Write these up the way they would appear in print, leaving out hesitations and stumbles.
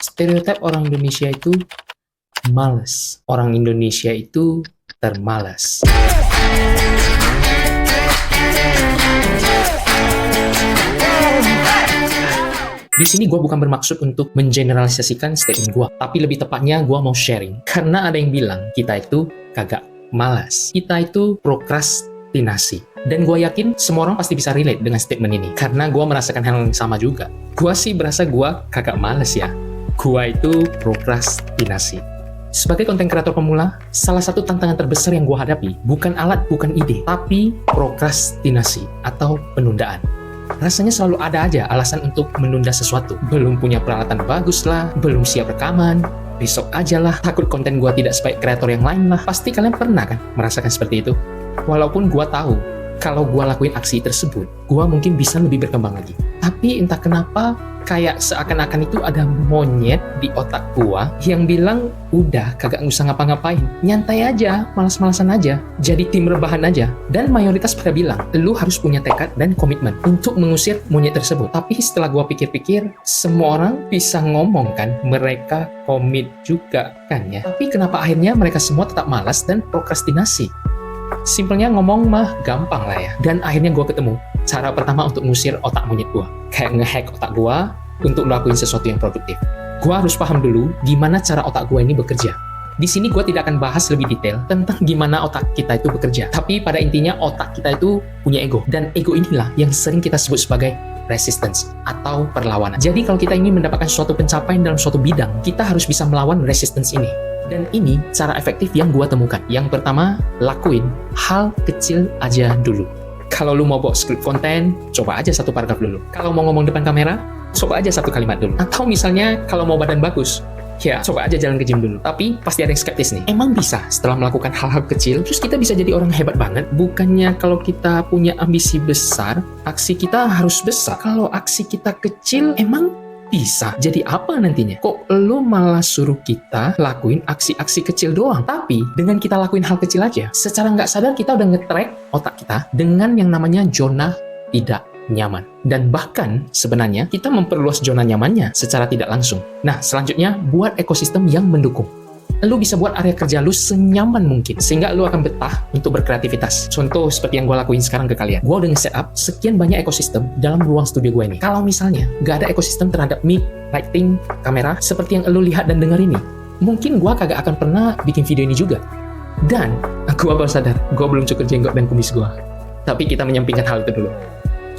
Stereotip orang Indonesia itu malas. Orang Indonesia itu termalas. Di sini gue bukan bermaksud untuk mengeneralisasikan statement gue, tapi lebih tepatnya gue mau sharing. Karena ada yang bilang kita itu kagak malas, kita itu prokrastinasi. Dan gue yakin semua orang pasti bisa relate dengan statement ini, karena gue merasakan hal yang sama juga. Gue sih berasa gue kagak males ya, gue itu prokrastinasi. Sebagai konten kreator pemula, salah satu tantangan terbesar yang gue hadapi bukan alat, bukan ide, tapi prokrastinasi atau penundaan. Rasanya selalu ada aja alasan untuk menunda sesuatu. Belum punya peralatan bagus lah, belum siap rekaman, besok aja lah, takut konten gue tidak sebaik kreator yang lain lah. Pasti kalian pernah kan merasakan seperti itu? Walaupun gue tahu, kalau gue lakuin aksi tersebut, gue mungkin bisa lebih berkembang lagi. Tapi entah kenapa, kayak seakan-akan itu ada monyet di otak gue yang bilang, udah kagak usah ngapa-ngapain, nyantai aja, malas-malasan aja, jadi tim rebahan aja. Dan mayoritas pada bilang, lu harus punya tekad dan komitmen untuk mengusir monyet tersebut. Tapi setelah gue pikir-pikir, semua orang bisa ngomong kan, mereka komit juga kan ya. Tapi kenapa akhirnya mereka semua tetap malas dan prokrastinasi? Simpelnya ngomong mah gampang lah ya. Dan akhirnya gue ketemu cara pertama untuk ngusir otak monyet gue. Kayak ngehack otak gue untuk lakuin sesuatu yang produktif. Gue harus paham dulu gimana cara otak gue ini bekerja. Di sini gue tidak akan bahas lebih detail tentang gimana otak kita itu bekerja. Tapi pada intinya otak kita itu punya ego. Dan ego inilah yang sering kita sebut sebagai resistance atau perlawanan. Jadi kalau kita ingin mendapatkan suatu pencapaian dalam suatu bidang, kita harus bisa melawan resistance ini. Dan ini cara efektif yang gue temukan. Yang pertama, lakuin hal kecil aja dulu. Kalau lu mau buat skrip konten, coba aja satu paragraf dulu. Kalau mau ngomong depan kamera, coba aja satu kalimat dulu. Atau misalnya kalau mau badan bagus, ya coba aja jalan ke gym dulu. Tapi pasti ada yang skeptis nih. Emang bisa setelah melakukan hal-hal kecil, terus kita bisa jadi orang hebat banget? Bukannya kalau kita punya ambisi besar, aksi kita harus besar. Kalau aksi kita kecil, emang bisa jadi apa nantinya? Kok lo malah suruh kita lakuin aksi-aksi kecil doang? Tapi dengan kita lakuin hal kecil aja, secara nggak sadar kita udah nge-track otak kita dengan yang namanya zona tidak nyaman. Dan bahkan sebenarnya kita memperluas zona nyamannya secara tidak langsung. Nah, selanjutnya buat ekosistem yang mendukung. Lu bisa buat area kerja lu senyaman mungkin, sehingga lu akan betah untuk berkreativitas. Contoh seperti yang gue lakuin sekarang ke kalian. Gue udah nge-setup sekian banyak ekosistem dalam ruang studio gue ini. Kalau misalnya gak ada ekosistem terhadap mic, lighting, kamera, seperti yang lu lihat dan dengar ini, mungkin gue kagak akan pernah bikin video ini juga. Dan gue baru sadar, gue belum cukur jenggot dan kumis gue. Tapi kita menyampingkan hal itu dulu.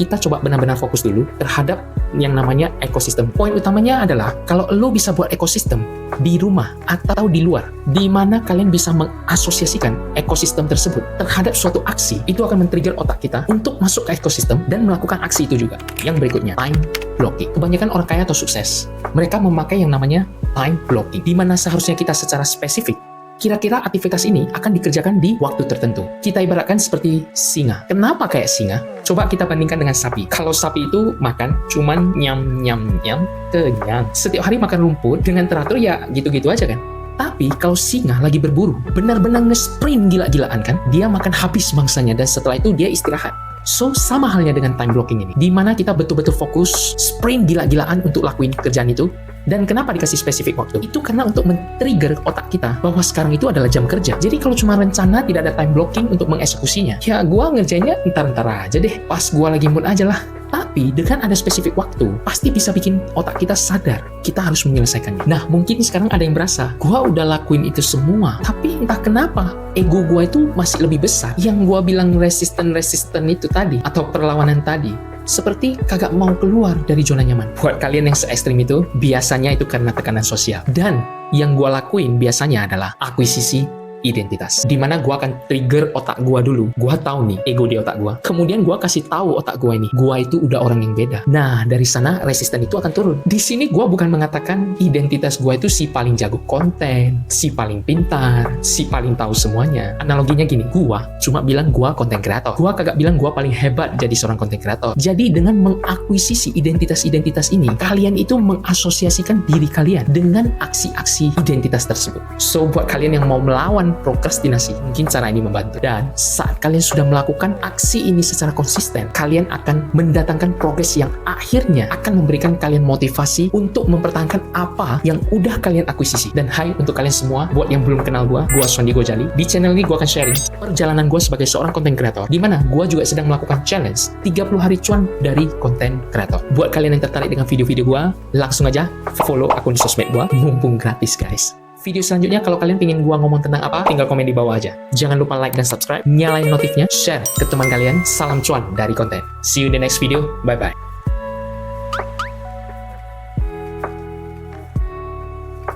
Kita coba benar-benar fokus dulu terhadap yang namanya ekosistem. Poin utamanya adalah kalau lo bisa buat ekosistem di rumah atau di luar, di mana kalian bisa mengasosiasikan ekosistem tersebut terhadap suatu aksi, itu akan men-trigger otak kita untuk masuk ke ekosistem dan melakukan aksi itu juga. Yang berikutnya, time blocking. Kebanyakan orang kaya atau sukses, mereka memakai yang namanya time blocking, di mana seharusnya kita secara spesifik kira-kira aktivitas ini akan dikerjakan di waktu tertentu. Kita ibaratkan seperti singa. Kenapa kayak singa? Coba kita bandingkan dengan sapi. Kalau sapi itu makan cuman nyam-nyam-nyam, kenyang. Setiap hari makan rumput dengan teratur ya gitu-gitu aja kan. Tapi kalau singa lagi berburu, benar-benar nge-sprint gila-gilaan kan, dia makan habis mangsanya dan setelah itu dia istirahat. So, sama halnya dengan time blocking ini, di mana kita betul-betul fokus, sprint gila-gilaan untuk lakuin kerjaan itu. Dan kenapa dikasih spesifik waktu? Itu karena untuk men-trigger otak kita bahwa sekarang itu adalah jam kerja. Jadi kalau cuma rencana, tidak ada time blocking untuk mengeksekusinya, ya gua ngerjainnya entar-entar aja deh, pas gua lagi mood aja lah. Tapi dengan ada spesifik waktu, pasti bisa bikin otak kita sadar kita harus menyelesaikannya. Nah, mungkin sekarang ada yang berasa, gua udah lakuin itu semua, tapi entah kenapa ego gua itu masih lebih besar. Yang gua bilang resisten itu tadi, atau perlawanan tadi, seperti kagak mau keluar dari zona nyaman. Buat kalian yang se-ekstrim itu, biasanya itu karena tekanan sosial. Dan yang gue lakuin biasanya adalah akuisisi identitas. Dimana gue akan trigger otak gue dulu. Gue tahu nih ego di otak gue. Kemudian gue kasih tahu otak gue ini, gue itu udah orang yang beda. Nah, dari sana resisten itu akan turun. Di sini gue bukan mengatakan identitas gue itu si paling jago konten, si paling pintar, si paling tahu semuanya. Analoginya gini, gue cuma bilang gue konten kreator. Gue kagak bilang gue paling hebat jadi seorang konten kreator. Jadi dengan mengakuisisi identitas-identitas ini, kalian itu mengasosiasikan diri kalian dengan aksi-aksi identitas tersebut. So, buat kalian yang mau melawan melakukan prokrastinasi. Mungkin cara ini membantu. Dan saat kalian sudah melakukan aksi ini secara konsisten, kalian akan mendatangkan progres yang akhirnya akan memberikan kalian motivasi untuk mempertahankan apa yang udah kalian akuisisi. Dan hai untuk kalian semua, buat yang belum kenal gua Suandi Gojali. Di channel ini gua akan sharing perjalanan gua sebagai seorang content creator, di mana gua juga sedang melakukan challenge 30 hari cuan dari content creator. Buat kalian yang tertarik dengan video-video gua, langsung aja follow akun sosmed gua, mumpung gratis guys. Video selanjutnya kalau kalian pengen gua ngomong tentang apa, tinggal komen di bawah aja. Jangan lupa like dan subscribe, nyalain notifnya, share ke teman kalian. Salam cuan dari konten. See you in the next video. Bye bye.